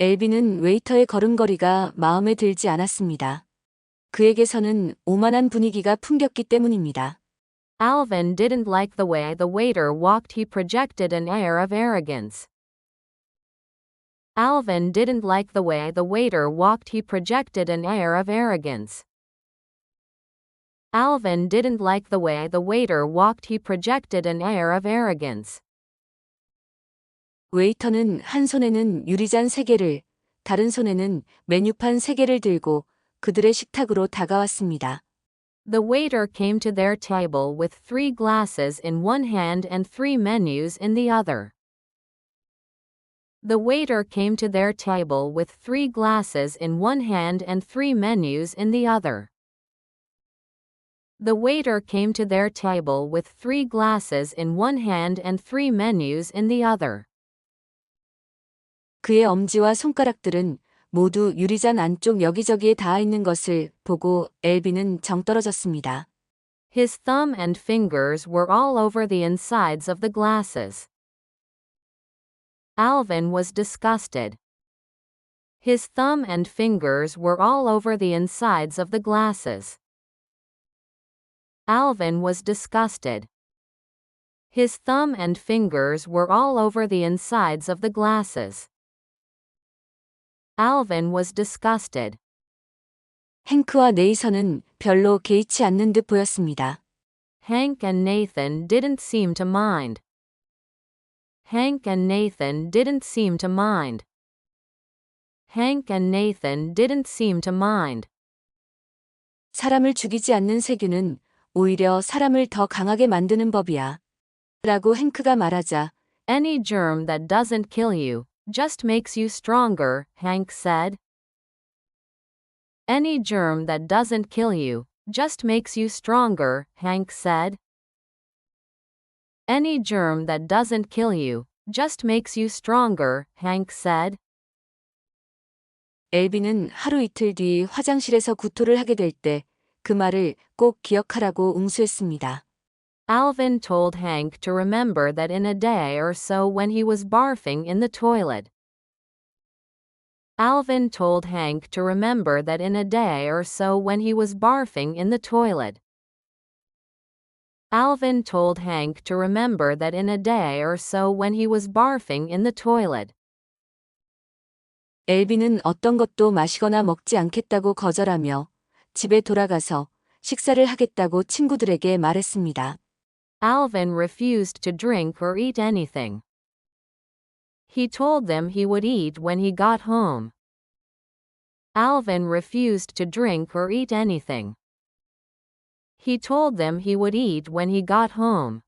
엘빈은 웨이터의 걸음걸이가 마음에 들지 않았습니다. 그에게서는 오만한 분위기가 풍겼기 때문입니다. Alvin didn't like the way the waiter walked. He projected an air of arrogance. Alvin didn't like the way the waiter walked. He projected an air of arrogance. Alvin didn't like the way the waiter walked. He projected an air of arrogance. 웨이터는 한 손에는 유리잔 3개를, 다른 손에는 메뉴판 3개를 들고 그들의 식탁으로 다가왔습니다. The waiter came to their table with 3 glasses in one hand and 3 menus in the other. The waiter came to their table with 3 glasses in one hand and 3 menus in the other. The waiter came to their table with 3 glasses in one hand and 3 menus in the other. 그의 엄지와 손가락들은 모두 유리잔 안쪽 여기저기에 닿아 있는 것을 보고 엘빈은 정떨어졌습니다. His thumb and fingers were all over the insides of the glasses. Alvin was disgusted. His thumb and fingers were all over the insides of the glasses. Alvin was disgusted. His thumb and fingers were all over the insides of the glasses. Alvin was disgusted. 행크와 네이선은 별로 개의치 않는 듯 보였습니다. Hank and Nathan didn't seem to mind. Hank and Nathan didn't seem to mind. Hank and Nathan didn't seem to mind. 사람을 죽이지 않는 세균은 오히려 사람을 더 강하게 만드는 법이야. 라고 행크가 말하자 Any germ that doesn't kill you just makes you stronger, Hank said. Any germ that doesn't kill you just makes you stronger, Hank said. Any germ that doesn't kill you just makes you stronger, Hank said. 엘빈은 하루 이틀 뒤 화장실에서 구토를 하게 될 때 그 말을 꼭 기억하라고 웅수했습니다. Alvin told Hank to remember that in a day or so when he was barfing in the toilet. Alvin told Hank to remember that in a day or so when he was barfing in the toilet. Alvin told Hank to remember that in a day or so when he was barfing in the toilet. 엘빈은 어떤 것도 마시거나 먹지 않겠다고 거절하며 집에 돌아가서 식사를 하겠다고 친구들에게 말했습니다. Alvin refused to drink or eat anything. He told them he would eat when he got home. Alvin refused to drink or eat anything. He told them he would eat when he got home.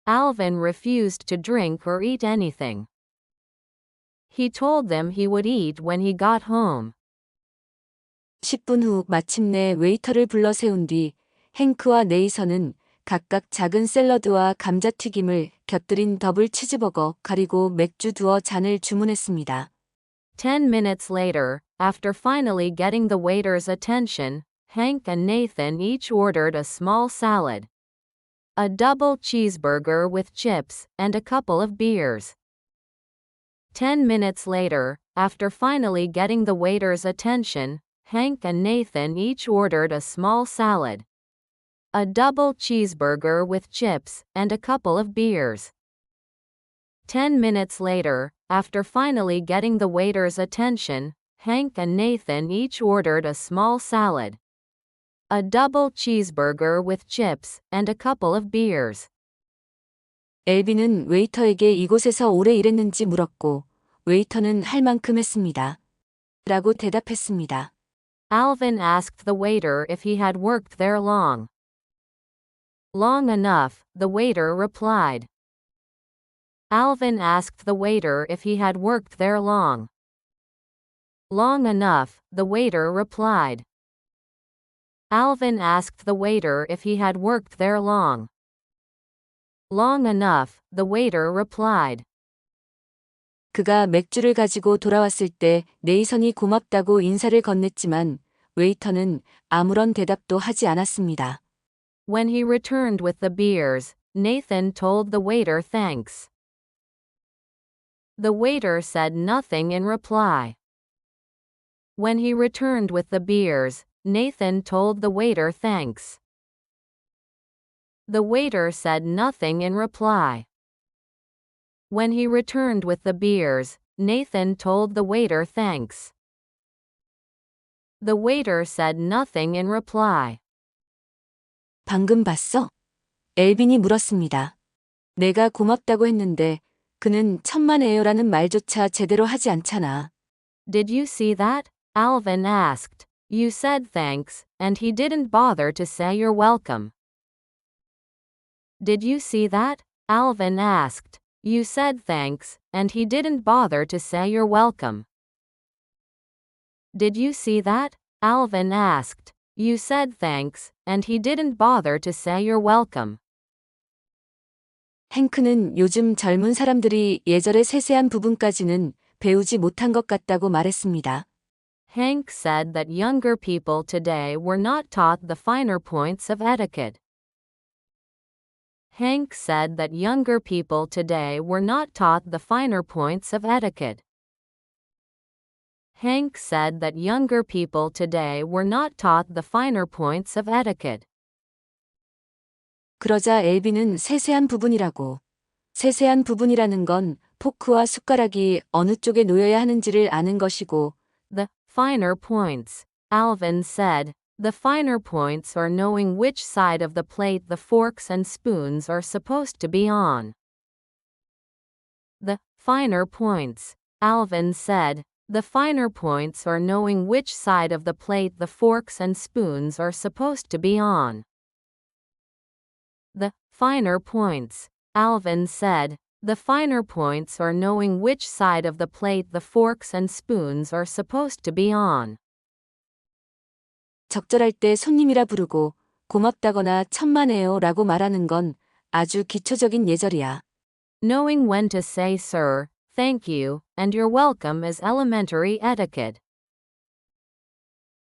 Alvin refused to drink or eat anything. He told them he would eat when he got home. 10분 후 마침내 웨이터를 불러 세운 뒤 행크와 네이선은 각각 작은 샐러드와 감자튀김을 곁들인 더블 치즈버거 가리고 맥주 2잔을 주문했습니다. 10 minutes later, after finally getting the waiter's attention, Hank and Nathan each ordered a small salad, a double cheeseburger with chips, and a couple of beers. 10 minutes later, after finally getting the waiter's attention, Hank and Nathan each ordered a small salad, a double cheeseburger with chips, and a couple of beers. 10 minutes later, after finally getting the waiter's attention, Hank and Nathan each ordered a small salad, a double cheeseburger with chips, and a couple of beers. 엘빈은 웨이터에게 이곳에서 오래 일했는지 물었고 웨이터는 할 만큼 했습니다. 라고 대답했습니다. Alvin asked the waiter if he had worked there long. Long enough, the waiter replied. Alvin asked the waiter if he had worked there long. Long enough, the waiter replied. Alvin asked the waiter if he had worked there long. Long enough, the waiter replied. 그가 맥주를 가지고 돌아왔을 때 네이선이 고맙다고 인사를 건넸지만 웨이터는 아무런 대답도 하지 않았습니다. When he returned with the beers, Nathan told the waiter thanks. The waiter said nothing in reply. When he returned with the beers, Nathan told the waiter thanks. The waiter said nothing in reply. When he returned with the beers, Nathan told the waiter thanks. The waiter said nothing in reply. 방금 봤어? 엘빈이 물었습니다. 내가 고맙다고 했는데 그는 천만에요라는 말조차 제대로 하지 않잖아. Did you see that? Alvin asked. You said thanks, and he didn't bother to say you're welcome. Did you see that? Alvin asked. You said thanks, and he didn't bother to say you're welcome. Did you see that? Alvin asked. You said thanks, and he didn't bother to say you're welcome. 행크는 요즘 젊은 사람들이 예절의 세세한 부분까지는 배우지 못한 것 같다고 말했습니다. Hank said that younger people today were not taught the finer points of etiquette. Hank said that younger people today were not taught the finer points of etiquette. Hank said that younger people today were not taught the finer points of etiquette. 그러자 엘빈은 세세한 부분이라고. 세세한 부분이라는 건 포크와 숟가락이 어느 쪽에 놓여야 하는지를 아는 것이고, The finer points, Alvin said. The finer points are knowing which side of the plate the forks and spoons are supposed to be on. The finer points, Alvin said. The finer points are knowing which side of the plate the forks and spoons are supposed to be on. The finer points, Alvin said. The finer points are knowing which side of the plate the forks and spoons are supposed to be on. 적절할 때 손님이라 부르고 고맙다거나 천만에요라고 말하는 건 아주 기초적인 예절이야. Knowing when to say sir, thank you, and you're welcome is elementary etiquette.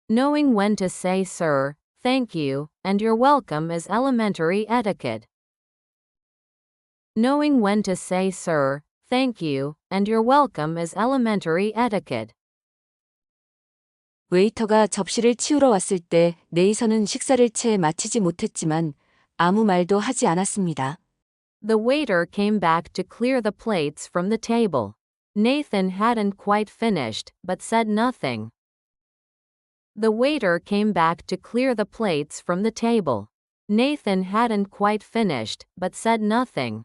Knowing when to say sir, thank you, and you're welcome is elementary etiquette. Knowing when to say sir, thank you, and you're welcome is elementary etiquette. 웨이터가 접시를 치우러 왔을 때 네이선은 식사를 채 마치지 못했지만 아무 말도 하지 않았습니다. The waiter came back to clear the plates from the table. Nathan hadn't quite finished, but said nothing. The waiter came back to clear the plates from the table. Nathan hadn't quite finished, but said nothing.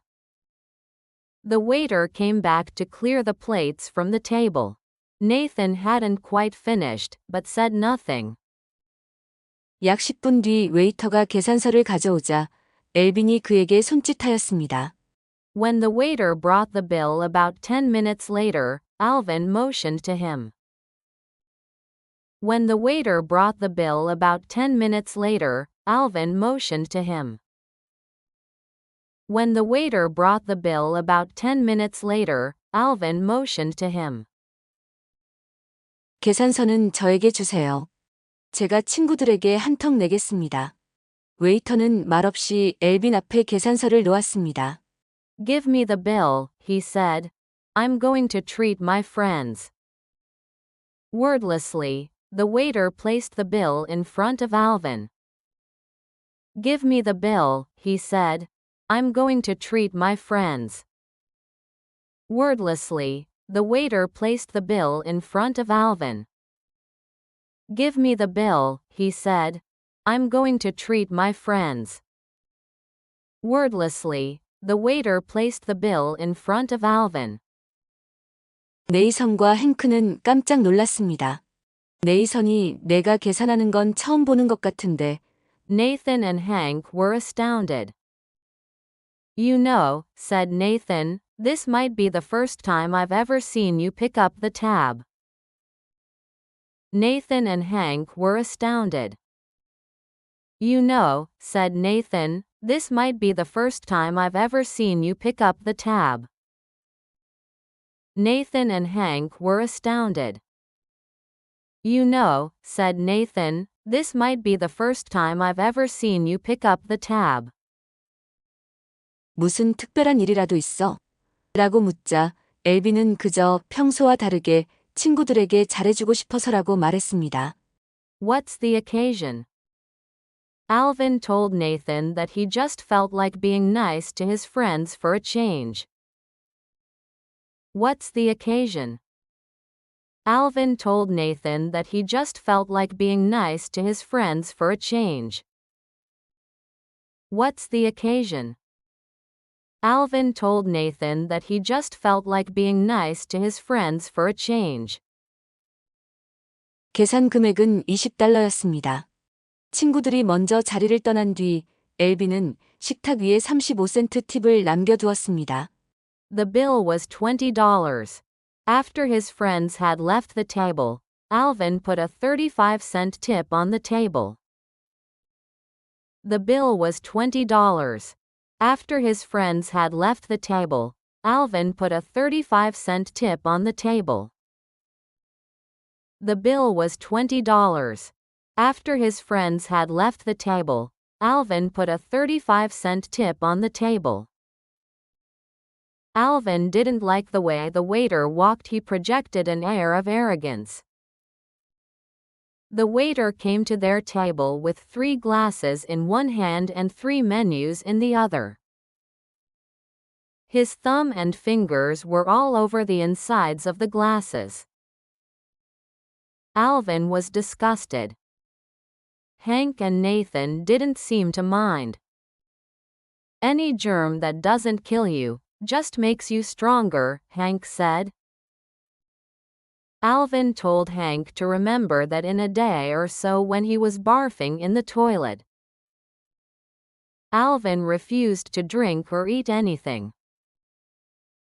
The waiter came back to clear the plates from the table. Nathan hadn't quite finished, but said nothing. 약 10분 뒤 웨이터가 계산서를 가져오자 엘빈이 그에게 손짓하였습니다. When the waiter brought the bill about 10 minutes later, Alvin motioned to him. When the waiter brought the bill about 10 minutes later, Alvin motioned to him. When the waiter brought the bill about 10 minutes later, Alvin motioned to him. 계산서는 저에게 주세요. 제가 친구들에게 한턱 내겠습니다. 웨이터는 말없이 엘빈 앞에 계산서를 놓았습니다. Give me the bill, he said. I'm going to treat my friends. Wordlessly, the waiter placed the bill in front of Alvin. Give me the bill, he said. I'm going to treat my friends. Wordlessly, the waiter placed the bill in front of Alvin. Give me the bill, he said. I'm going to treat my friends. Wordlessly, the waiter placed the bill in front of Alvin. 네이선과 행크는 깜짝 놀랐습니다. 네이선이 내가 계산하는 건 처음 보는 것 같은데. Nathan and Hank were astounded. You know, said Nathan, this might be the first time I've ever seen you pick up the tab. Nathan and Hank were astounded. You know, said Nathan, this might be the first time I've ever seen you pick up the tab. Nathan and Hank were astounded. You know, said Nathan, this might be the first time I've ever seen you pick up the tab. 무슨 특별한 일이라도 있어? 라고 묻자 엘빈은 그저 평소와 다르게 친구들에게 잘해주고 싶어서라고 말했습니다. What's the occasion? Alvin told Nathan that he just felt like being nice to his friends for a change. What's the occasion? Alvin told Nathan that he just felt like being nice to his friends for a change. What's the occasion? Alvin told Nathan that he just felt like being nice to his friends for a change. 계산 금액은 $20였습니다. 친구들이 먼저 자리를 떠난 뒤 엘빈은 식탁 위에 35센트 팁을 남겨두었습니다. The bill was $20. After his friends had left the table, Alvin put a 35-cent tip on the table. The bill was $20. After his friends had left the table, Alvin put a 35-cent tip on the table. The bill was $20. After his friends had left the table, Alvin put a 35-cent tip on the table. Alvin didn't like the way the waiter walked. He projected an air of arrogance. The waiter came to their table with 3 glasses in one hand and 3 menus in the other. His thumb and fingers were all over the insides of the glasses. Alvin was disgusted. Hank and Nathan didn't seem to mind. Any germ that doesn't kill you just makes you stronger, Hank said. Alvin told Hank to remember that in a day or so when he was barfing in the toilet. Alvin refused to drink or eat anything.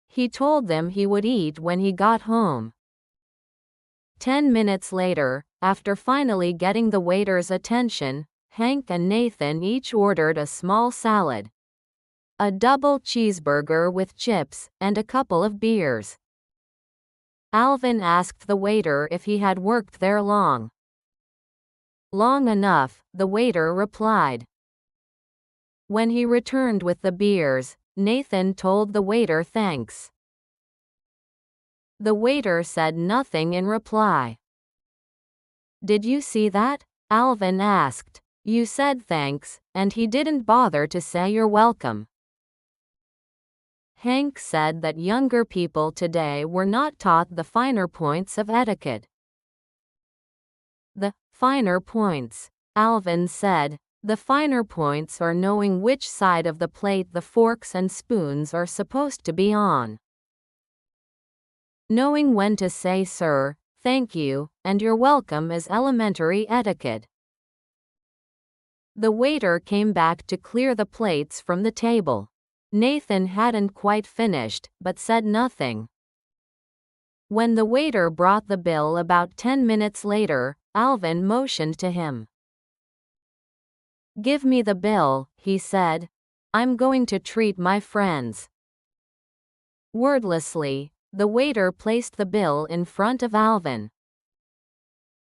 He told them he would eat when he got home. 10 minutes later, after finally getting the waiter's attention, Hank and Nathan each ordered a small salad, a double cheeseburger with chips, and a couple of beers. Alvin asked the waiter if he had worked there long. Long enough, the waiter replied. When he returned with the beers, Nathan told the waiter thanks. The waiter said nothing in reply. Did you see that? Alvin asked. You said thanks, and he didn't bother to say you're welcome. Hank said that younger people today were not taught the finer points of etiquette. The finer points, Alvin said. The finer points are knowing which side of the plate the forks and spoons are supposed to be on. Knowing when to say sir, thank you, and you're welcome is elementary etiquette. The waiter came back to clear the plates from the table. Nathan hadn't quite finished, but said nothing. When the waiter brought the bill about 10 minutes later, Alvin motioned to him. Give me the bill, he said. I'm going to treat my friends. Wordlessly, the waiter placed the bill in front of Alvin.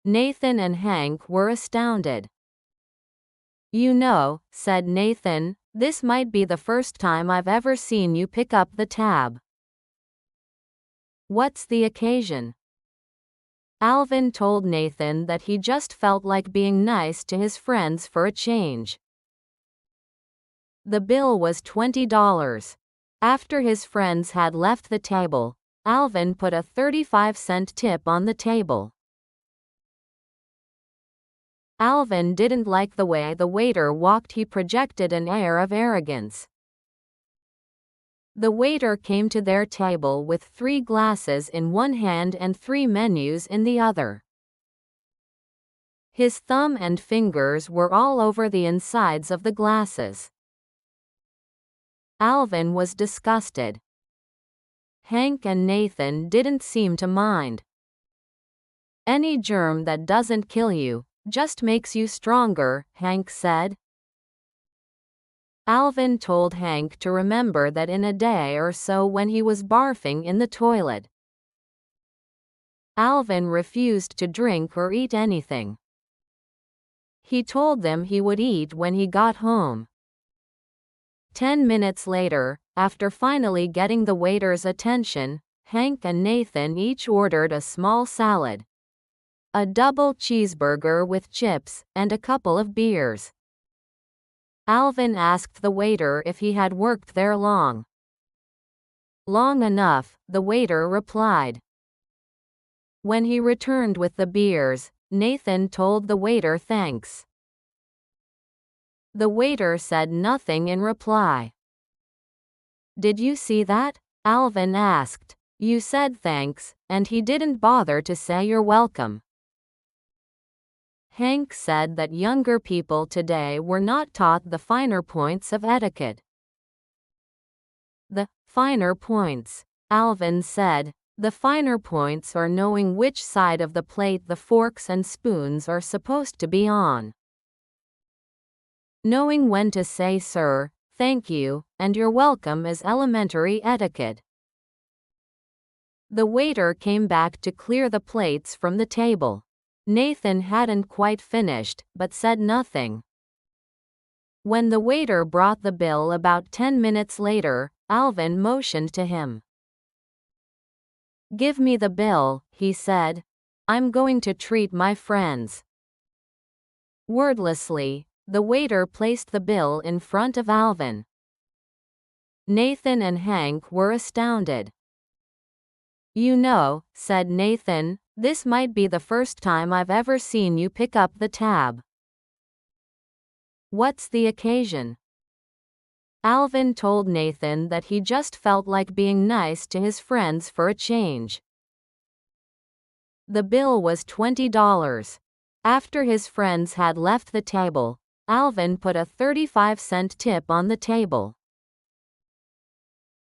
Nathan and Hank were astounded. You know, said Nathan, this might be the first time I've ever seen you pick up the tab. What's the occasion? Alvin told Nathan that he just felt like being nice to his friends for a change. The bill was $20. After his friends had left the table, Alvin put a 35-cent tip on the table. Alvin didn't like the way the waiter walked. He projected an air of arrogance. The waiter came to their table with 3 glasses in one hand and 3 menus in the other. His thumb and fingers were all over the insides of the glasses. Alvin was disgusted. Hank and Nathan didn't seem to mind. Any germ that doesn't kill you just makes you stronger, Hank said. Alvin told Hank to remember that in a day or so when he was barfing in the toilet. Alvin refused to drink or eat anything. He told them he would eat when he got home. 10 minutes later, after finally getting the waiter's attention, Hank and Nathan each ordered a small salad, a double cheeseburger with chips, and a couple of beers. Alvin asked the waiter if he had worked there long. Long enough, the waiter replied. When he returned with the beers, Nathan told the waiter thanks. The waiter said nothing in reply. Did you see that? Alvin asked. You said thanks, and he didn't bother to say you're welcome. Hank said that younger people today were not taught the finer points of etiquette. The finer points, Alvin said. The finer points are knowing which side of the plate the forks and spoons are supposed to be on. Knowing when to say sir, thank you, and you're welcome is elementary etiquette. The waiter came back to clear the plates from the table. Nathan hadn't quite finished, but said nothing. When the waiter brought the bill about 10 minutes later, Alvin motioned to him. Give me the bill, he said. I'm going to treat my friends. Wordlessly, the waiter placed the bill in front of Alvin. Nathan and Hank were astounded. You know, said Nathan, this might be the first time I've ever seen you pick up the tab. What's the occasion? Alvin told Nathan that he just felt like being nice to his friends for a change. The bill was $20. After his friends had left the table, Alvin put a 35-cent tip on the table.